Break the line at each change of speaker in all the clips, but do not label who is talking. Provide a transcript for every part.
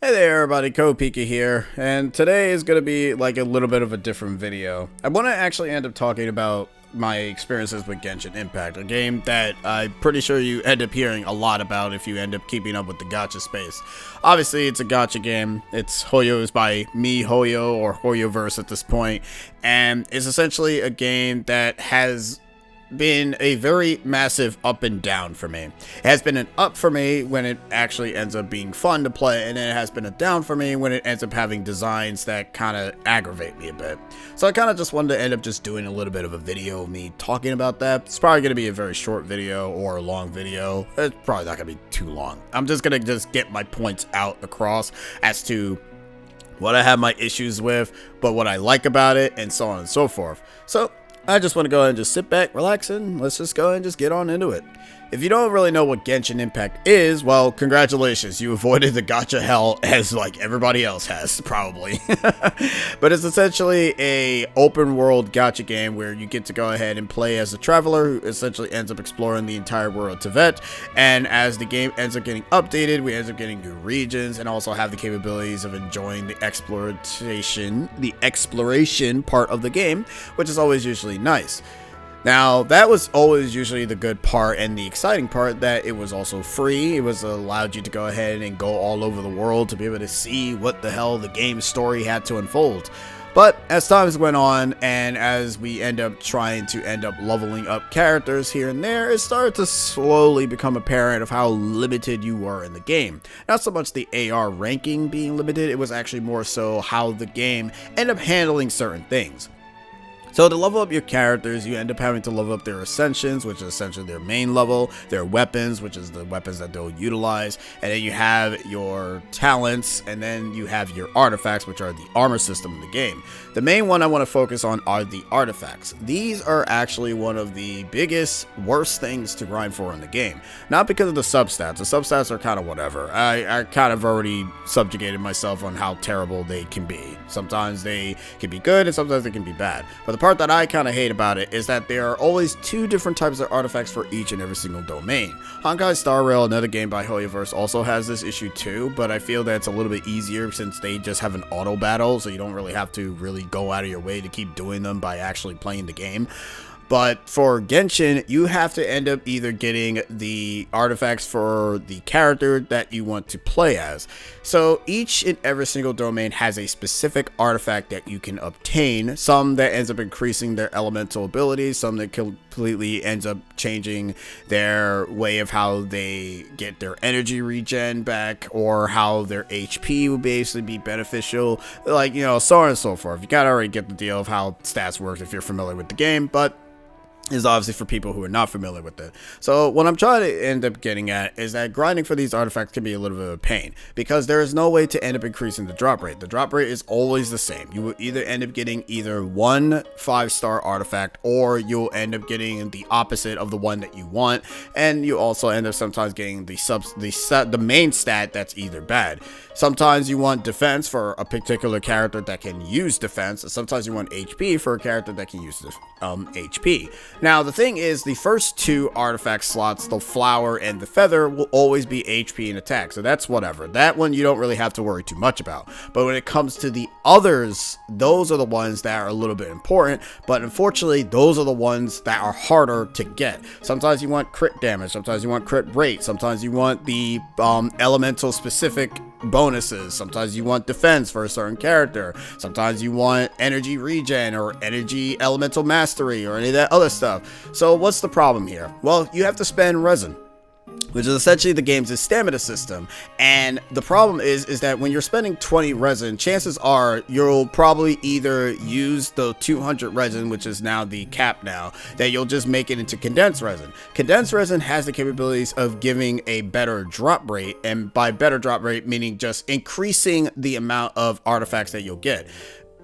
Hey there everybody, Pika here, and today is going to be like a little bit of a different video. I want to actually end up talking about my experiences with Genshin Impact, a game that I'm pretty sure you end up hearing a lot about if you end up keeping up with the gacha space. Obviously, it's a gacha game. It's Hoyo's by MiHoYo or Hoyoverse at this point, and it's essentially a game that has been a very massive up and down for me. It has been an up for me when it actually ends up being fun to play, and then it has been a down for me when it ends up having designs that kind of aggravate me a bit. So I kind of just wanted to end up just doing a little bit of a video of me talking about that. It's probably going to be a very short video or a long video. It's probably not going to be too long. I'm just going to get my points out across as to what I have my issues with, but what I like about it, and so on and so forth. So I just want to go ahead and just sit back, relax, and let's just go ahead and just get on into it. If you don't really know what Genshin Impact is, well, congratulations, you avoided the gacha hell as like everybody else has, probably. But it's essentially a open world gacha game where you get to go ahead and play as a traveler who essentially ends up exploring the entire world of Tibet, and as the game ends up getting updated, we end up getting new regions and also have the capabilities of enjoying the exploration part of the game, which is always usually nice. Now, that was always usually the good part and the exciting part, that it was also free. It was allowed you to go ahead and go all over the world to be able to see what the hell the game's story had to unfold. But as times went on, and as we end up trying to leveling up characters here and there, it started to slowly become apparent of how limited you were in the game. Not so much the AR ranking being limited, it was actually more so how the game ended up handling certain things. So to level up your characters, you end up having to level up their ascensions, which is essentially their main level, their weapons, which is the weapons that they'll utilize, and then you have your talents, and then you have your artifacts, which are the armor system in the game. The main one I want to focus on are the artifacts. These are actually one of the biggest, worst things to grind for in the game. Not because of the substats. The substats are kind of whatever. I kind of already subjugated myself on how terrible they can be. Sometimes they can be good, and sometimes they can be bad. But the part that I kind of hate about it is that there are always two different types of artifacts for each and every single domain. Honkai Star Rail, another game by Hoyoverse, also has this issue too, but I feel that it's a little bit easier since they just have an auto battle, so you don't really have to really go out of your way to keep doing them by actually playing the game. But for Genshin, you have to end up either getting the artifacts for the character that you want to play as. So each and every single domain has a specific artifact that you can obtain. Some that ends up increasing their elemental abilities, some that completely ends up changing their way of how they get their energy regen back, or how their HP will basically be beneficial, like, you know, so on and so forth. You gotta already get the deal of how stats work if you're familiar with the game, but is obviously for people who are not familiar with it. So what I'm trying to end up getting at is that grinding for these artifacts can be a little bit of a pain, because there is no way to end up increasing the drop rate. The drop rate is always the same. You will either end up getting either one 5-star artifact, or you'll end up getting the opposite of the one that you want, and you also end up sometimes getting the main stat that's either bad. Sometimes you want defense for a particular character that can use defense, and sometimes you want HP for a character that can use HP. Now, the thing is, the first two artifact slots, the flower and the feather, will always be HP and attack, so that's whatever. That one you don't really have to worry too much about. But when it comes to the others, those are the ones that are a little bit important, but unfortunately, those are the ones that are harder to get. Sometimes you want crit damage, sometimes you want crit rate, sometimes you want the elemental specific bonuses, sometimes you want defense for a certain character, sometimes you want energy regen or energy elemental mastery or any of that other stuff. So what's the problem here? Well, you have to spend resin, which is essentially the game's stamina system. And the problem is that when you're spending 20 resin, chances are you'll probably either use the 200 resin, which is now the cap now, that you'll just make it into condensed resin. Condensed resin has the capabilities of giving a better drop rate, and by better drop rate, meaning just increasing the amount of artifacts that you'll get.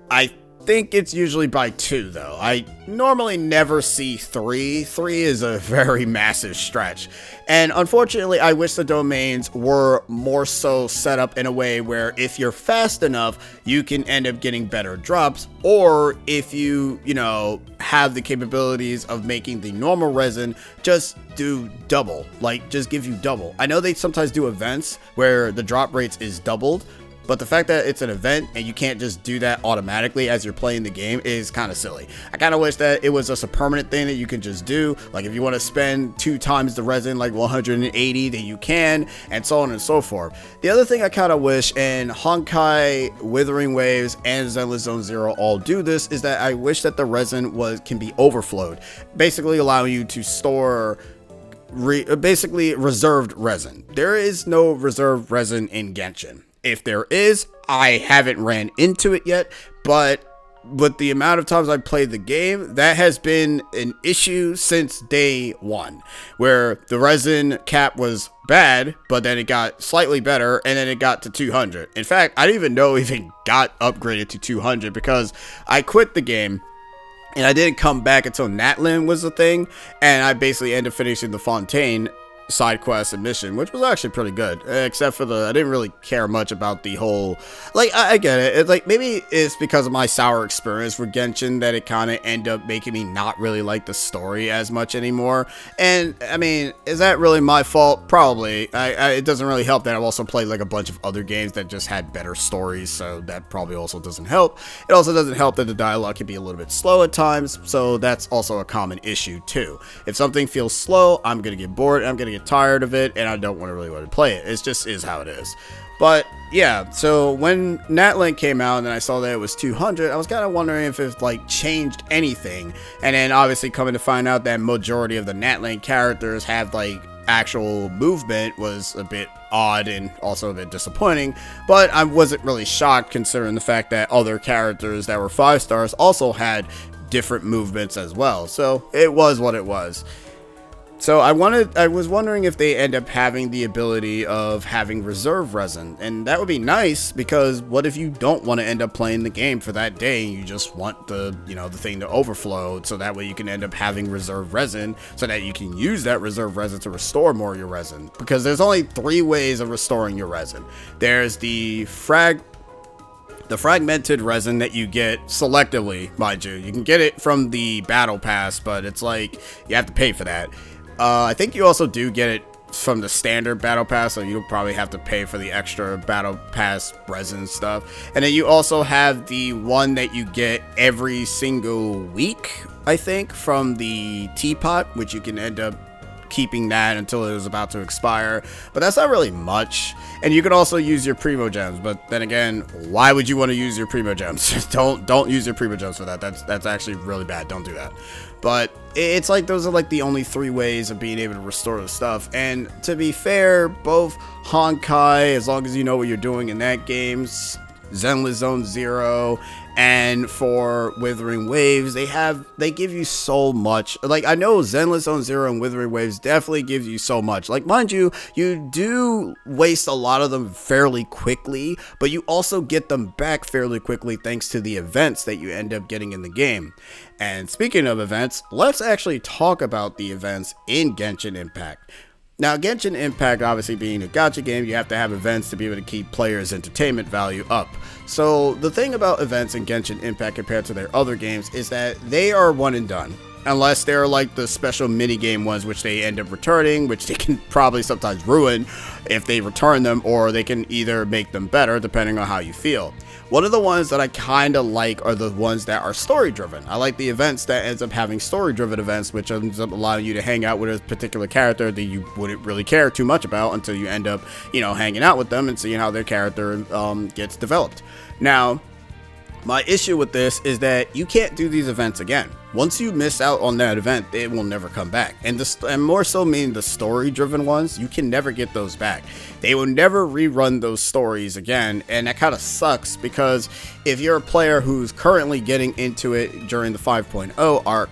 I think it's usually by 2 though. I normally never see 3. 3 is a very massive stretch. And unfortunately, I wish the domains were more so set up in a way where if you're fast enough, you can end up getting better drops, or if you have the capabilities of making the normal resin just do double, like just give you double. I know they sometimes do events where the drop rates is doubled, but the fact that it's an event and you can't just do that automatically as you're playing the game is kind of silly. I kind of wish that it was just a permanent thing that you can just do. Like if you want to spend 2 times the resin, like 180, then you can, and so on and so forth. The other thing I kind of wish, and Honkai, Withering Waves, and Zenless Zone Zero all do this, is that I wish that the resin can be overflowed, basically allowing you to store basically reserved resin. There is no reserved resin in Genshin. If there is, I haven't ran into it yet, but with the amount of times I've played the game, that has been an issue since day one, where the resin cap was bad, but then it got slightly better, and then it got to 200. In fact, I didn't even know it even got upgraded to 200 because I quit the game. And I didn't come back until Natlin was a thing, and I basically ended up finishing the Fontaine side quest and mission, which was actually pretty good, except for I didn't really care much about the whole, like, I get it. It's like, maybe it's because of my sour experience with Genshin that it kind of ended up making me not really like the story as much anymore. And I mean, is that really my fault? Probably. It doesn't really help that I've also played like a bunch of other games that just had better stories, so that probably also doesn't help. It also doesn't help that the dialogue can be a little bit slow at times, so that's also a common issue too. If something feels slow, I'm gonna get bored, I'm gonna get tired of it, and I don't really want to play it. It just is how it is. But yeah, so when Natlink came out and then I saw that it was 200, I was kind of wondering if it like changed anything. And then obviously coming to find out that majority of the Natlink characters have like actual movement was a bit odd and also a bit disappointing, but I wasn't really shocked considering the fact that other characters that were 5 stars also had different movements as well. So it was what it was. So I was wondering if they end up having the ability of having reserve resin, and that would be nice, because what if you don't want to end up playing the game for that day and you just want the thing to overflow, so that way you can end up having reserve resin so that you can use that reserve resin to restore more of your resin, because there's only 3 ways of restoring your resin. There's the fragmented resin that you get selectively, mind you. You can get it from the battle pass, but it's like you have to pay for that. I think you also do get it from the standard battle pass, so you'll probably have to pay for the extra battle pass resin stuff. And then you also have the one that you get every single week, I think, from the teapot, which you can end up keeping that until it is about to expire, but that's not really much. And you can also use your primo gems, but then again, why would you want to use your primo gems? don't use your primo gems for that. That's actually really bad. Don't do that. But it's like those are like the only 3 ways of being able to restore the stuff. And to be fair, both Honkai, as long as you know what you're doing in that game, Zenless Zone Zero, and for Withering Waves, they give you so much. Like, I know Zenless Zone Zero and Withering Waves definitely gives you so much. Like, mind you, you do waste a lot of them fairly quickly, but you also get them back fairly quickly thanks to the events that you end up getting in the game. And speaking of events, let's actually talk about the events in Genshin Impact. Now, Genshin Impact, obviously being a gacha game, you have to have events to be able to keep players' entertainment value up. So the thing about events in Genshin Impact compared to their other games is that they are one and done. Unless they're like the special minigame ones, which they end up returning, which they can probably sometimes ruin if they return them, or they can either make them better depending on how you feel. One of the ones that I kind of like are the ones that are story driven. I like the events that ends up having story driven events, which ends up allowing you to hang out with a particular character that you wouldn't really care too much about until you end up, hanging out with them and seeing how their character gets developed. Now, my issue with this is that you can't do these events again. Once you miss out on that event, it will never come back. And more so meaning the story-driven ones, you can never get those back. They will never rerun those stories again, and that kind of sucks, because if you're a player who's currently getting into it during the 5.0 arc,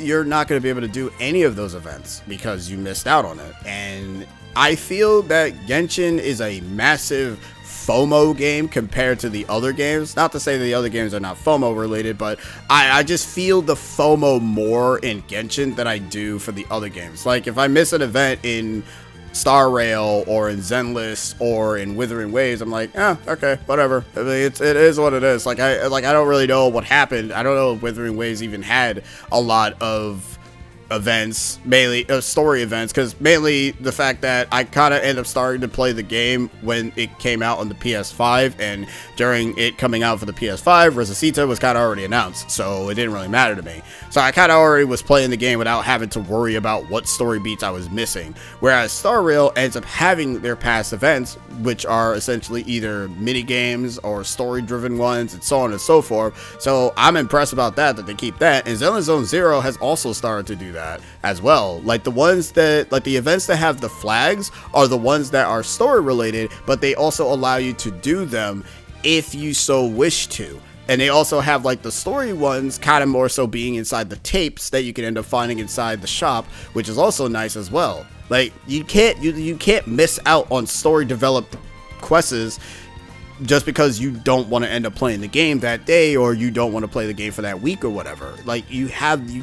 you're not going to be able to do any of those events because you missed out on it. And I feel that Genshin is a massive FOMO game compared to the other games. Not to say that the other games are not FOMO related, but I just feel the FOMO more in Genshin than I do for the other games. Like, if I miss an event in Star Rail or in Zenless or in Withering Waves, I'm like, okay, whatever. I mean, it is what it is. Like I don't really know what happened. I don't know if Withering Waves even had a lot of events, mainly story events, because mainly the fact that I kind of ended up starting to play the game when it came out on the PS5, and during it coming out for the PS5, Resistita was kind of already announced, so it didn't really matter to me. So I kind of already was playing the game without having to worry about what story beats I was missing, whereas Star Rail ends up having their past events, which are essentially either mini games or story driven ones and so on and so forth. So I'm impressed about that they keep that. And Zenless Zone Zero has also started to do that as well. Like the ones that, like the events that have the flags are the ones that are story related, but they also allow you to do them if you so wish to. And they also have like the story ones kind of more so being inside the tapes that you can end up finding inside the shop, which is also nice as well. Like you can't miss out on story developed quests just because you don't want to end up playing the game that day, or you don't want to play the game for that week or whatever. Like you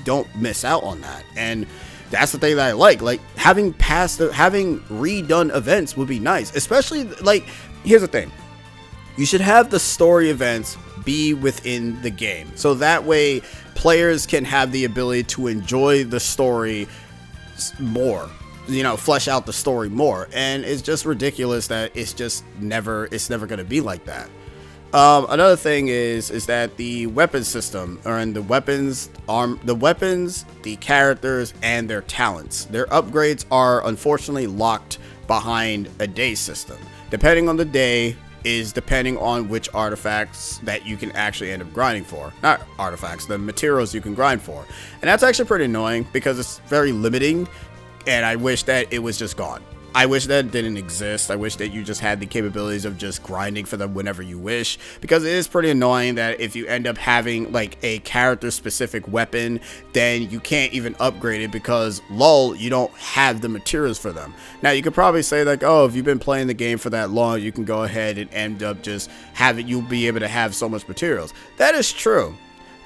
don't miss out on that. And that's the thing that I like having redone events would be nice. Especially, like, here's the thing. You should have the story events be within the game, so that way players can have the ability to enjoy the story more, flesh out the story more. And it's just ridiculous that it's never going to be like that. Another thing is that the weapon system, or the weapons, the characters, and their talents, their upgrades are unfortunately locked behind a day system. Depending on the day is depending on which artifacts that you can actually end up grinding for. Not artifacts, the materials you can grind for. And that's actually pretty annoying because it's very limiting. And I wish that it was just gone. I wish that didn't exist. I wish that you just had the capabilities of just grinding for them whenever you wish, because it is pretty annoying that if you end up having like a character specific weapon, then you can't even upgrade it because lol, you don't have the materials for them. Now you could probably say like, oh, if you've been playing the game for that long, you can go ahead and end up just you'll be able to have so much materials. That is true.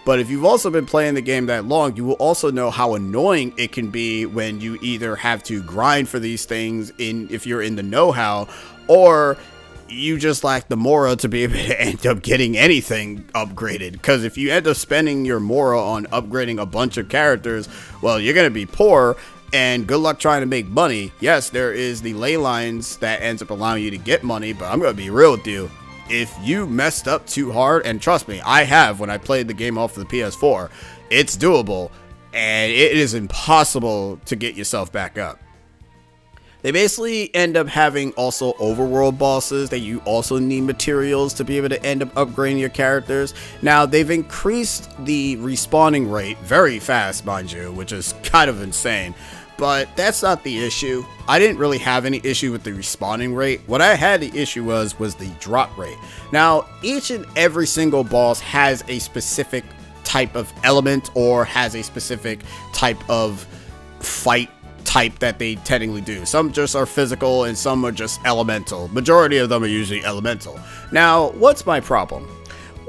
But if you've also been playing the game that long, you will also know how annoying it can be when you either have to grind for these things if you're in the know-how, or you just lack the mora to be able to end up getting anything upgraded. Because if you end up spending your mora on upgrading a bunch of characters, well, you're going to be poor, and good luck trying to make money. Yes, there is the ley lines that ends up allowing you to get money, but I'm going to be real with you. If you messed up too hard, and trust me, I have when I played the game off of the PS4, it's doable, and it is impossible to get yourself back up. They basically end up having also overworld bosses that you also need materials to be able to end up upgrading your characters. Now, they've increased the respawning rate very fast, mind you, which is kind of insane. But that's not the issue. I didn't really have any issue with the respawning rate. What I had the issue was the drop rate. Now, each and every single boss has a specific type of element or has a specific type of fight type that they technically do. Some just are physical and some are just elemental. Majority of them are usually elemental. Now, what's my problem?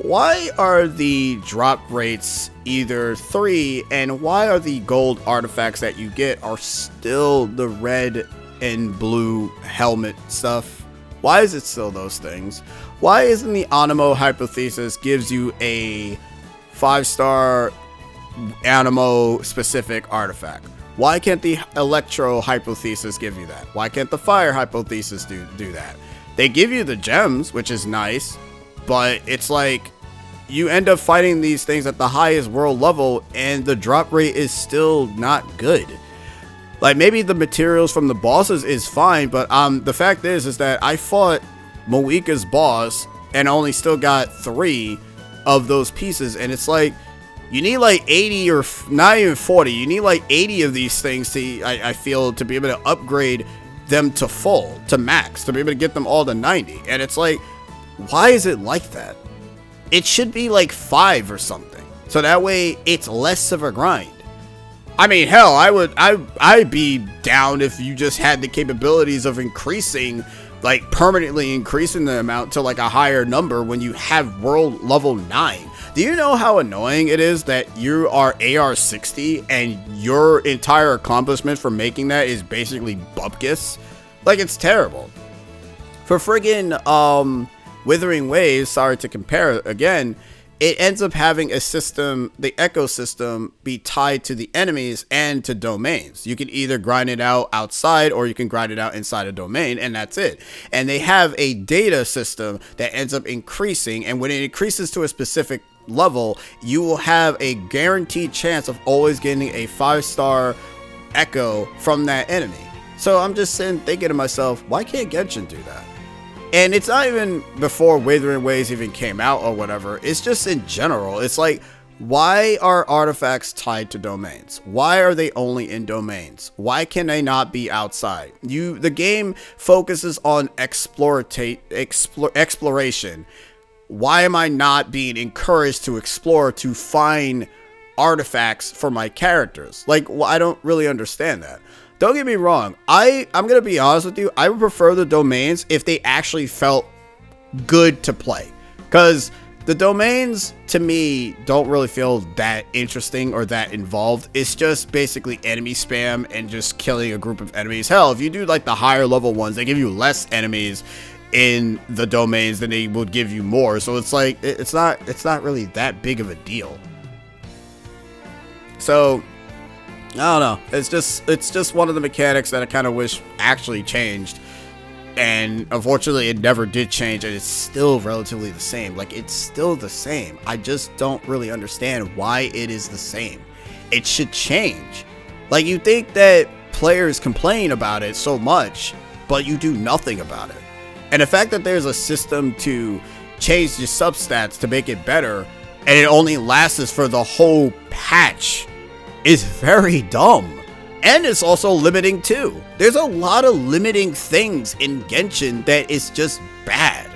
Why are the drop rates either 3, and why are the gold artifacts that you get are still the red and blue helmet stuff? Why is it still those things? Why isn't the Anemo hypothesis gives you a 5-star Anemo specific artifact? Why can't the Electro hypothesis give you that? Why can't the Fire hypothesis do that? They give you the gems, which is nice, but it's like you end up fighting these things at the highest world level and the drop rate is still not good. Like, maybe the materials from the bosses is fine, but the fact is that I fought Moika's boss and only still got 3 of those pieces, and it's like you need like 80 or not even 40. You need like 80 of these things to I feel to be able to upgrade them to full, to max, to be able to get them all to 90. And it's like, why is it like that? It should be like 5 or something, so that way it's less of a grind. I mean, hell, I'd be down if you just had the capabilities of increasing, like permanently increasing the amount to like a higher number when you have world level 9. Do you know how annoying it is that you are AR 60 and your entire accomplishment for making that is basically bupkis? Like, it's terrible. For friggin' Withering Waves, sorry to compare again, it ends up having a system, the ecosystem, be tied to the enemies and to domains. You can either grind it out outside or you can grind it out inside a domain, and that's it. And they have a data system that ends up increasing, and when it increases to a specific level, you will have a guaranteed chance of always getting a 5-star echo from that enemy. So I'm just sitting thinking to myself, why can't Genshin do that? And it's not even before Withering Waves even came out or whatever. It's just in general. It's like, why are artifacts tied to domains? Why are they only in domains? Why can they not be outside? The game focuses on exploration. Why am I not being encouraged to explore, to find artifacts for my characters? Like, well, I don't really understand that. Don't get me wrong, I'm going to be honest with you, I would prefer the domains if they actually felt good to play. Because the domains, to me, don't really feel that interesting or that involved. It's just basically enemy spam and just killing a group of enemies. Hell, if you do like the higher level ones, they give you less enemies in the domains than they would give you more. So it's like, it's not really that big of a deal. So I don't know. It's just one of the mechanics that I kind of wish actually changed, and unfortunately it never did change, and it's still relatively the same. Like, it's still the same. I just don't really understand why it is the same. It should change. Like, you think that players complain about it so much, but you do nothing about it. And the fact that there's a system to change the substats to make it better, and it only lasts for the whole patch, is very dumb. And it's also limiting too. There's a lot of limiting things in Genshin that is just bad.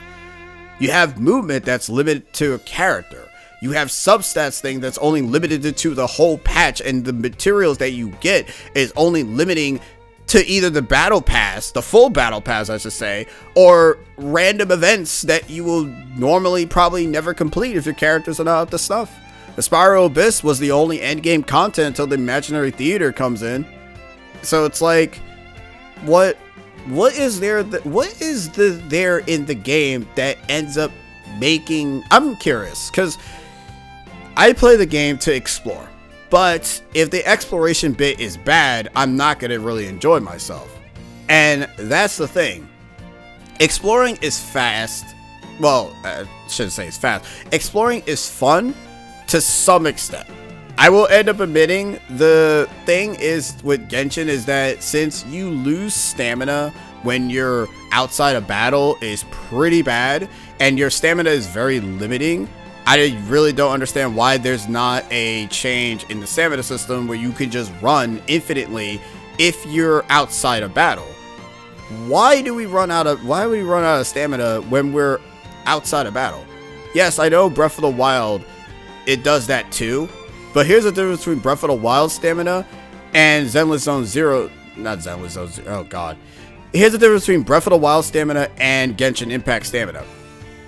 You have movement that's limited to a character. You have substats thing that's only limited to the whole patch, and the materials that you get is only limiting to either the battle pass, the full battle pass I should say, or random events that you will normally probably never complete if your characters are not up to snuff. The Spiral Abyss was the only endgame content until the Imaginary Theater comes in. So it's like, what is there in the game that ends up making... I'm curious, because I play the game to explore. But if the exploration bit is bad, I'm not going to really enjoy myself. And that's the thing. Exploring is fast. Well, I shouldn't say it's fast. Exploring is fun to some extent. I will end up admitting the thing is with Genshin is that since you lose stamina when you're outside a battle is pretty bad, and your stamina is very limiting, I really don't understand why there's not a change in the stamina system where you can just run infinitely if you're outside a battle. Why do we run out of stamina when we're outside a battle? Yes, I know Breath of the Wild, it does that too, but here's the difference between Breath of the Wild stamina and Zenless Zone Zero. Not Zenless Zone Zero. Oh god. Here's the difference between Breath of the Wild stamina and Genshin Impact stamina.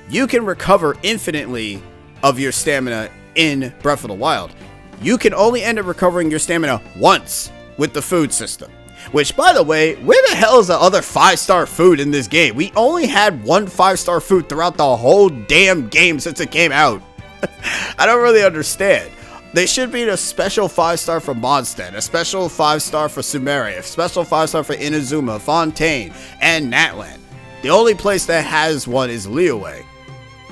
You can recover infinitely of your stamina in Breath of the Wild. You can only end up recovering your stamina once with the food system. Which, by the way, where the hell is the other 5-star food in this game? We only had one 5-star food throughout the whole damn game since it came out. I don't really understand. They should be a special 5-star for Mondstadt, a special 5-star for Sumeria, a special 5-star for Inazuma, Fontaine, and Natlan. The only place that has one is Liyue.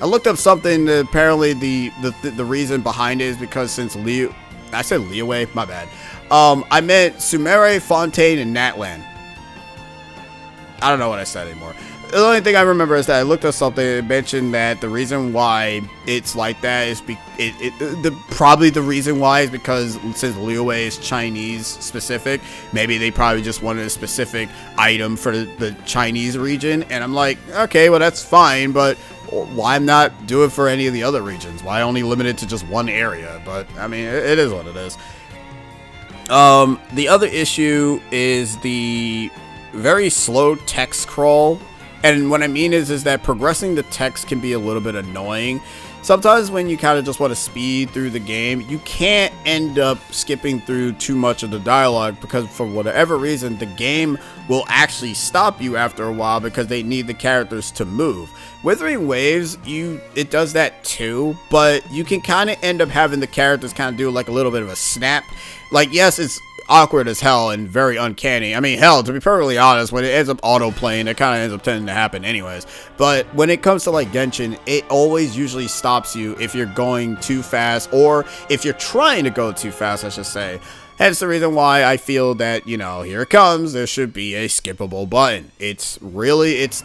I looked up something, apparently the reason behind it is because since I said Liyue, my bad. I meant Sumeria, Fontaine, and Natlan. I don't know what I said anymore. The only thing I remember is that I looked up something that mentioned that the reason why it's like that is probably the reason why is because since Liyue is Chinese specific, maybe they probably just wanted a specific item for the Chinese region. And I'm like, okay, well that's fine, but why not do it for any of the other regions? Why only limit it to just one area? But I mean, it is what it is. The other issue is the very slow text scroll And what I mean is that progressing the text can be a little bit annoying. Sometimes when you kind of just want to speed through the game, you can't end up skipping through too much of the dialogue because for whatever reason, the game will actually stop you after a while because they need the characters to move. Withering Waves, it does that too, but you can kind of end up having the characters kind of do like a little bit of a snap. Like, yes, it's awkward as hell and very uncanny. I mean, hell, to be perfectly honest, when it ends up auto-playing, it kind of ends up tending to happen anyways. But when it comes to like Genshin, it always usually stops you if you're going too fast, or if you're trying to go too fast, I should say. Hence the reason why I feel that, you know, here it comes, there should be a skippable button. It's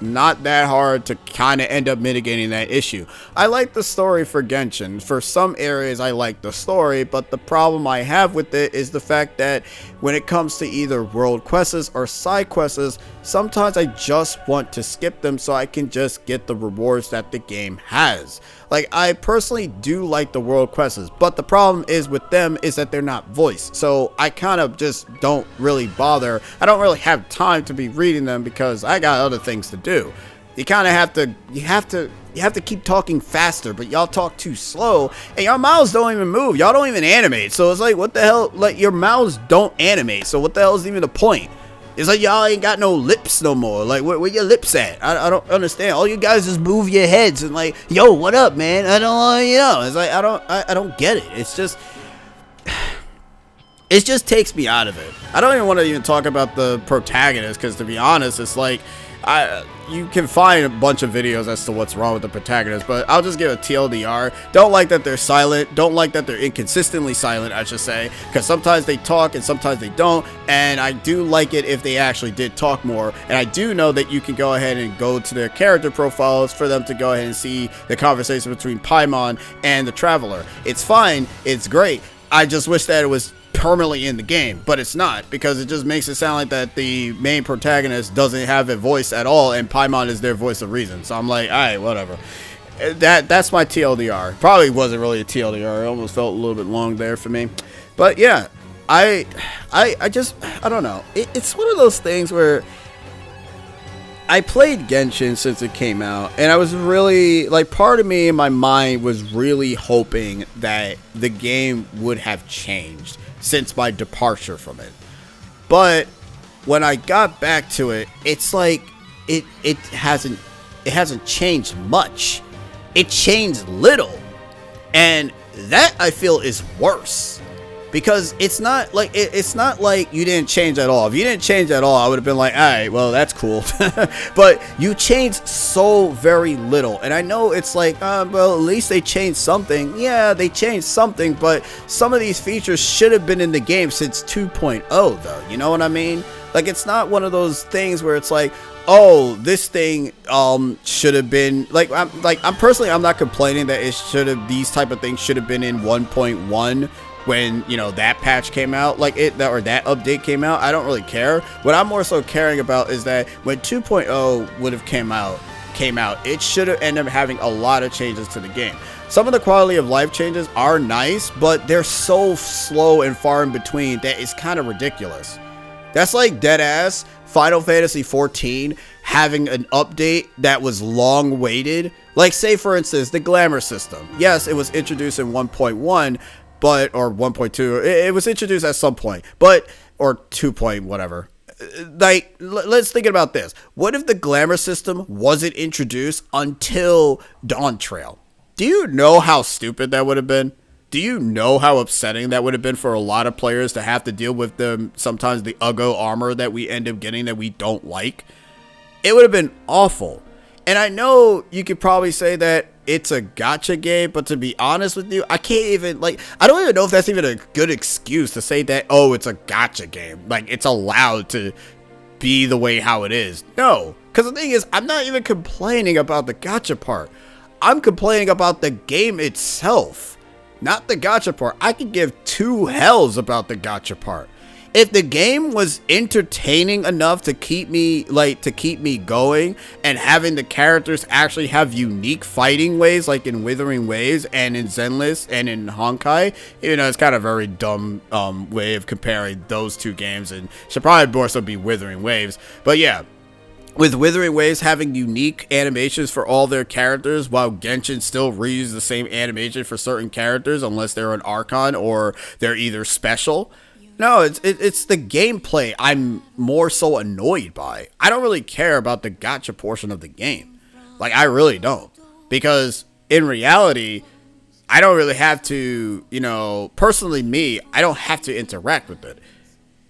not that hard to kind of end up mitigating that issue. I like the story for Genshin. For some areas, I like the story, but the problem I have with it is the fact that when it comes to either world quests or side quests, sometimes I just want to skip them so I can just get the rewards that the game has. Like, I personally do like the world quests, but the problem is with them is that they're not voiced. So I kind of just don't really bother. I don't really have time to be reading them because I got other things to do. You kind of have to keep talking faster, but y'all talk too slow and your mouths don't even move. Y'all don't even animate. So it's like, what the hell? Like, your mouths don't animate. So what the hell is even the point? It's like y'all ain't got no lips no more. Like, where your lips at? I don't understand. All you guys just move your heads and like, yo, what up, man? I don't, you know. It's like, I don't get it. It's just, it just takes me out of it. I don't even want to even talk about the protagonist because, to be honest, it's like, you can find a bunch of videos as to what's wrong with the protagonist, but I'll just give a TLDR. Don't like that they're silent. Don't like that they're inconsistently silent, I should say, because sometimes they talk and sometimes they don't, and I do like it if they actually did talk more. And I do know that you can go ahead and go to their character profiles for them to go ahead and see the conversation between Paimon and the Traveler. It's fine. It's great. I just wish that it was permanently in the game, but it's not, because it just makes it sound like that the main protagonist doesn't have a voice at all and Paimon is their voice of reason. So I'm like, alright, whatever. That's my TLDR. Probably wasn't really a TLDR. It almost felt a little bit long there for me. But yeah, I don't know. It's one of those things where I played Genshin since it came out, and I was really, like, part of me in my mind was really hoping that the game would have changed since my departure from it. But when I got back to it, it's like it hasn't changed much. It changed little, and that I feel is worse. Because it's not like you didn't change at all. If you didn't change at all, I would have been like, all right, well, that's cool. But you changed so very little. And I know it's like, well, at least they changed something. Yeah, they changed something, but some of these features should have been in the game since 2.0, though. You know what I mean? Like, it's not one of those things where it's like, oh, this thing should have been I'm personally, I'm not complaining that these type of things should have been in 1.1 when, you know, that patch came out, that update came out. I don't really care. What I'm more so caring about is that when 2.0 would have came out, it should have ended up having a lot of changes to the game. Some of the quality of life changes are nice, but they're so slow and far in between that it's kind of ridiculous. That's like deadass Final Fantasy XIV having an update that was long waited. Like, say for instance, the glamour system. Yes, it was introduced in 1.1, or 1.2, it was introduced at some point, or 2 point whatever. Like, let's think about this. What if the glamour system wasn't introduced until Dawn Trail? Do you know how stupid that would have been? Do you know how upsetting that would have been for a lot of players to have to deal with sometimes the Uggo armor that we end up getting that we don't like? It would have been awful. And I know you could probably say that it's a gacha game, but to be honest with you, I can't even, I don't even know if that's even a good excuse to say that, oh, it's a gacha game. Like, it's allowed to be the way how it is. No, because the thing is, I'm not even complaining about the gacha part. I'm complaining about the game itself, not the gacha part. I could give two hells about the gacha part. If the game was entertaining enough to keep me going, and having the characters actually have unique fighting ways, like in Withering Waves and in Zenless and in Honkai, you know, it's kind of a very dumb way of comparing those two games, and should probably more so be Withering Waves. But yeah, with Withering Waves having unique animations for all their characters, while Genshin still reuses the same animation for certain characters unless they're an Archon or they're either special. No, it's the gameplay I'm more so annoyed by. I don't really care about the gacha portion of the game. Like, I really don't. Because in reality, I don't really have to, personally me, I don't have to interact with it.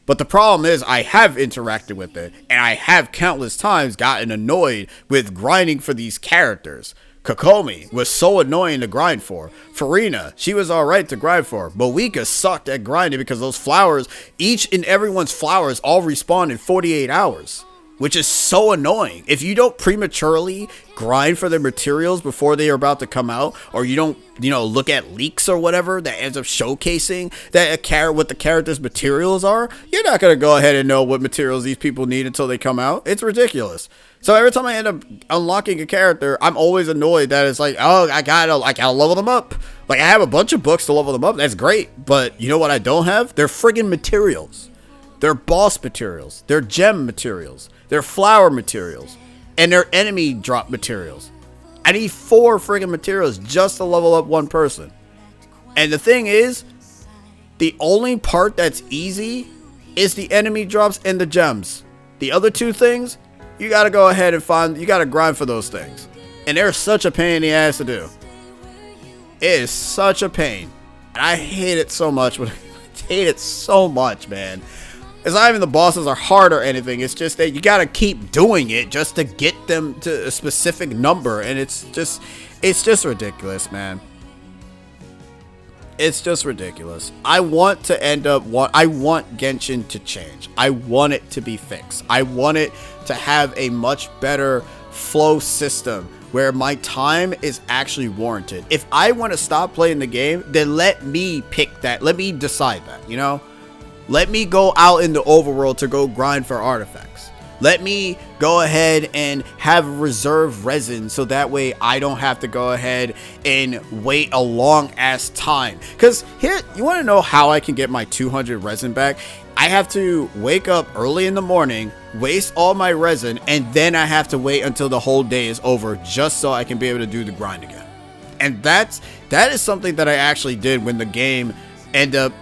But the problem is I have interacted with it, and I have countless times gotten annoyed with grinding for these characters. Kokomi was so annoying to grind for. Farina, she was alright to grind for. Moeka sucked at grinding because those flowers, each and everyone's flowers all respawn in 48 hours. Which is so annoying. If you don't prematurely grind for the materials before they are about to come out, or you don't, look at leaks or whatever that ends up showcasing that what the character's materials are, you're not going to go ahead and know what materials these people need until they come out. It's ridiculous. So every time I end up unlocking a character, I'm always annoyed that it's like, oh, I gotta level them up. Like, I have a bunch of books to level them up. That's great. But you know what I don't have? They're friggin' materials. They're boss materials. They're gem materials. They're flower materials. And they're enemy drop materials. I need 4 friggin' materials just to level up one person. And the thing is, the only part that's easy is the enemy drops and the gems. The other 2 things, you gotta go ahead and you gotta grind for those things. And they're such a pain in the ass to do. It is such a pain. And I hate it so much. I hate it so much, man. It's not even the bosses are hard or anything. It's just that you gotta keep doing it just to get them to a specific number. And it's just ridiculous, man. It's just ridiculous. I want Genshin to change. I want it to be fixed. I want it to have a much better flow system where my time is actually warranted. If I want to stop playing the game, then let me pick that. Let me decide that, Let me go out in the overworld to go grind for artifacts. Let me go ahead and have reserve resin so that way I don't have to go ahead and wait a long ass time. Because here, you want to know how I can get my 200 resin back? I have to wake up early in the morning, waste all my resin, and then I have to wait until the whole day is over just so I can be able to do the grind again. And that is something that I actually did when the game ended up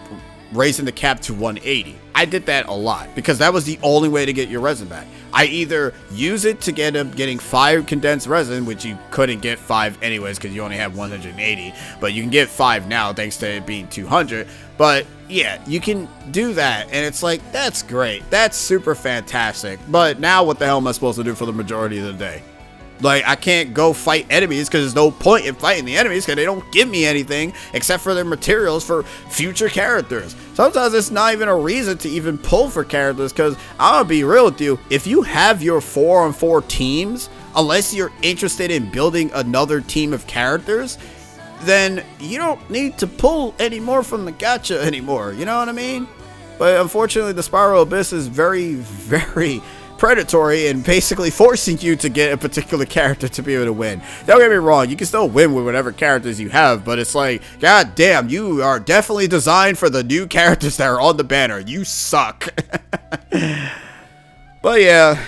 raising the cap to 180. I did that a lot because that was the only way to get your resin back. I either use it to get up getting 5 condensed resin, which you couldn't get 5 anyways because you only have 180, but you can get 5 now thanks to it being 200. But yeah, you can do that, and it's like, that's great, that's super fantastic, but now what the hell am I supposed to do for the majority of the day? Like, I can't go fight enemies because there's no point in fighting the enemies because they don't give me anything except for their materials for future characters. Sometimes it's not even a reason to even pull for characters because I'm gonna be real with you. If you have your 4-on-4 teams, unless you're interested in building another team of characters, then you don't need to pull any more from the gacha anymore. You know what I mean? But unfortunately, the Spiral Abyss is very, very predatory and basically forcing you to get a particular character to be able to win. Don't get me wrong, you can still win with whatever characters you have, but it's like, god damn, you are definitely designed for the new characters that are on the banner. You suck. But yeah,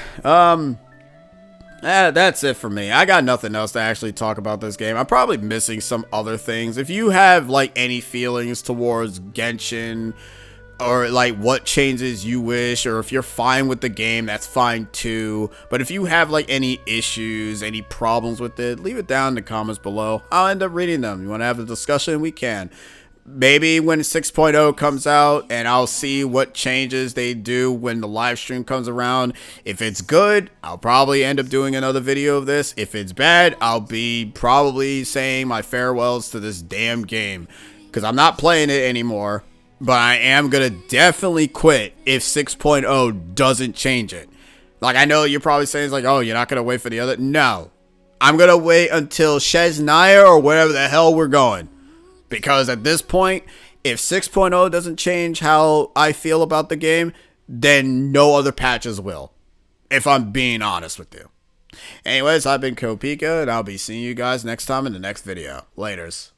that's it for me. I got nothing else to actually talk about this game. I'm probably missing some other things. If you have like any feelings towards Genshin, or like what changes you wish, or if you're fine with the game, that's fine too. But if you have like any issues, any problems with it, leave it down in the comments below. I'll end up reading them. You want to have a discussion? We can. Maybe when 6.0 comes out, and I'll see what changes they do when the live stream comes around. If it's good, I'll probably end up doing another video of this. If it's bad, I'll be probably saying my farewells to this damn game because I'm not playing it anymore. But I am going to definitely quit if 6.0 doesn't change it. Like, I know you're probably saying, it's like, oh, you're not going to wait for the other. No. I'm going to wait until Shesnaya or wherever the hell we're going. Because at this point, if 6.0 doesn't change how I feel about the game, then no other patches will. If I'm being honest with you. Anyways, I've been Pika, and I'll be seeing you guys next time in the next video. Laters.